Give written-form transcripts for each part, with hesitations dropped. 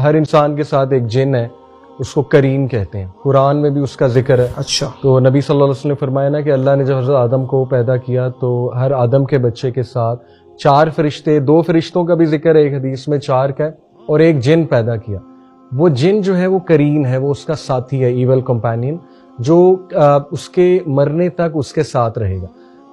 ہر انسان کے ساتھ ایک جن ہے، اس کو کرین کہتے ہیں، قرآن میں بھی اس کا ذکر ہے. اچھا. تو نبی صلی اللہ علیہ وسلم نے فرمایا نا کہ اللہ نے جب حضرت آدم کو پیدا کیا تو ہر آدم کے بچے کے ساتھ 4 فرشتے، 2 فرشتوں کا بھی ذکر ہے ایک حدیث میں، 4 کا ہے، اور ایک جن پیدا کیا. وہ جن جو ہے وہ کرین ہے، وہ اس کا ساتھی ہے، ایول کمپینین، جو اس کے مرنے تک اس کے ساتھ رہے گا.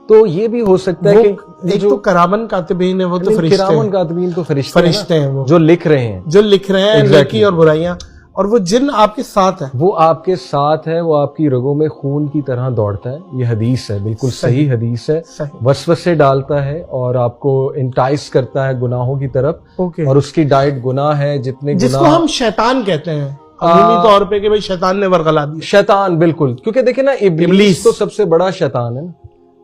تو یہ بھی ہو سکتا ہے کہ ایک تو کرامن کاتبین ہے، وہ تو فرشتے ہیں. کرامن کاتبین تو فرشتے ہیں وہ جو لکھ رہے ہیں، جو لکھ رہے ہیں نیکی اور برائیاں. اور وہ جن آپ کے ساتھ ہے، وہ آپ کے ساتھ ہے، وہ آپ کی رگوں میں خون کی طرح دوڑتا ہے. یہ حدیث ہے، بالکل صحیح حدیث ہے. وسوسے ڈالتا ہے اور آپ کو انٹائس کرتا ہے گناہوں کی طرف، اور اس کی ڈائٹ گناہ ہے. جتنے جس کو ہم شیطان کہتے ہیں عمومی طور پہ کہ بھئی شیطان نے ورغلا دیا. شیطان، بالکل، کیونکہ دیکھیں نا ابلیس تو سب سے بڑا شیطان ہے نا.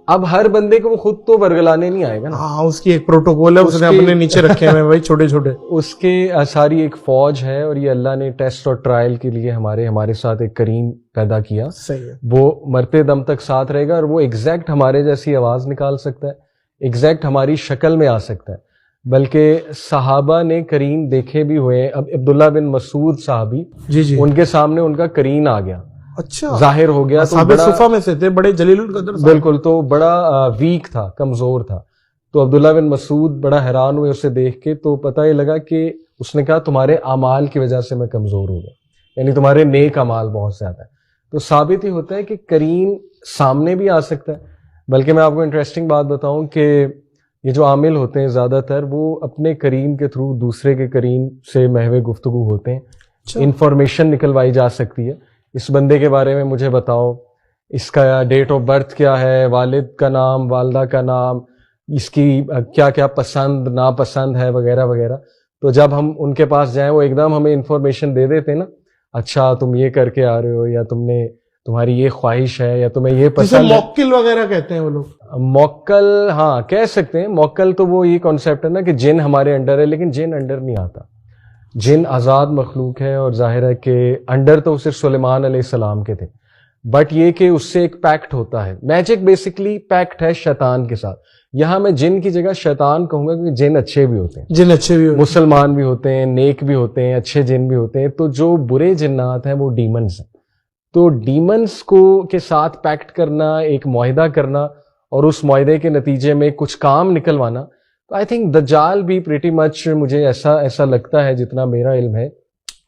اب ہر بندے کو وہ خود تو ورگلانے نہیں آئے گا نا. ہاں، اس کی ایک پروٹوکول ہے، اس نے اپنے نیچے رکھے ہوئے بھائی چھوٹے چھوٹے. اس کے ساری ایک فوج ہے، اور یہ اللہ نے ٹیسٹ اور ٹرائل کے لیے ہمارے ساتھ ایک کریم پیدا کیا. صحیح ہے. وہ مرتے دم تک ساتھ رہے گا، اور وہ ایگزیکٹ ہمارے جیسی آواز نکال سکتا ہے، ایگزیکٹ ہماری شکل میں آ سکتا ہے. بلکہ صحابہ نے کرین دیکھے بھی ہوئے. اب عبداللہ بن مسعود صحابی، جی ان کے سامنے ان کا کرین آ گیا، اچھا، ظاہر ہو گیا. صحابہ صفہ میں سے تھے، بڑے جلیل القدر. بالکل، تو بڑا ویک تھا، کمزور تھا. تو عبداللہ بن مسعود بڑا حیران ہوئے اسے دیکھ کے. تو پتہ یہ لگا کہ اس نے کہا تمہارے اعمال کی وجہ سے میں کمزور ہو گیا، یعنی تمہارے نیک اعمال بہت زیادہ ہے. تو ثابت ہی ہوتا ہے کہ کرین سامنے بھی آ سکتا ہے. بلکہ میں آپ کو انٹرسٹنگ بات بتاؤں کہ یہ جو عامل ہوتے ہیں زیادہ تر، وہ اپنے کرین کے تھرو دوسرے کے کرین سے محو گفتگو ہوتے ہیں. انفارمیشن نکلوائی جا سکتی ہے، اس بندے کے بارے میں مجھے بتاؤ، اس کا ڈیٹ آف برتھ کیا ہے، والد کا نام، والدہ کا نام، اس کی کیا کیا پسند ناپسند ہے، وغیرہ وغیرہ. تو جب ہم ان کے پاس جائیں، وہ ایک دم ہمیں انفارمیشن دے دیتے نا، اچھا تم یہ کر کے آ رہے ہو، یا تمہاری یہ خواہش ہے، یا تمہیں یہ پسند ہے. موکل وغیرہ کہتے ہیں وہ لوگ. موکل، ہاں کہہ سکتے ہیں. موکل تو وہ یہ کانسیپٹ ہے نا کہ جن ہمارے انڈر ہے، لیکن جن انڈر نہیں آتا. جن آزاد مخلوق ہے، اور ظاہر ہے کہ انڈر تو صرف سلیمان علیہ السلام کے تھے. بٹ یہ کہ اس سے ایک پیکٹ ہوتا ہے. میجک بیسکلی پیکٹ ہے شیطان کے ساتھ. یہاں میں جن کی جگہ شیطان کہوں گا، کیونکہ جن اچھے بھی ہوتے ہیں، جن اچھے بھی ہوتے ہیں، مسلمان بھی ہوتے ہیں، نیک بھی ہوتے ہیں، اچھے جن بھی ہوتے ہیں. تو جو برے جنات ہیں وہ ڈیمنز ہیں. تو ڈیمنز کو کے ساتھ پیکٹ کرنا، ایک معاہدہ کرنا، اور اس معاہدے کے نتیجے میں کچھ کام نکلوانا. تو آئی تھنک دجال بھی پریٹی مچ، مجھے ایسا لگتا ہے جتنا میرا علم ہے،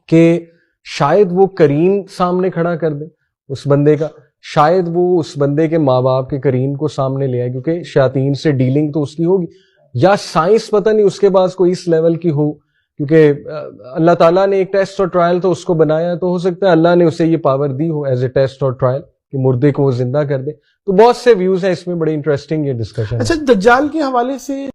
کہ شاید وہ کرین سامنے کھڑا کر دے اس بندے کا. شاید وہ اس بندے کے ماں باپ کے کرین کو سامنے لے آئے، کیونکہ شیاطین سے ڈیلنگ تو اس کی ہوگی. یا سائنس پتہ نہیں اس کے پاس کوئی اس لیول کی ہو، کیونکہ اللہ تعالیٰ نے ایک ٹیسٹ اور ٹرائل تو اس کو بنایا. تو ہو سکتا ہے اللہ نے اسے یہ power the who as a test اور ٹرائل کہ مردے کو وہ زندہ کر دے. تو بہت سے ویوز ہیں اس میں، بڑی انٹرسٹنگ یہ ڈسکشن. اچھا، دجال کے حوالے سے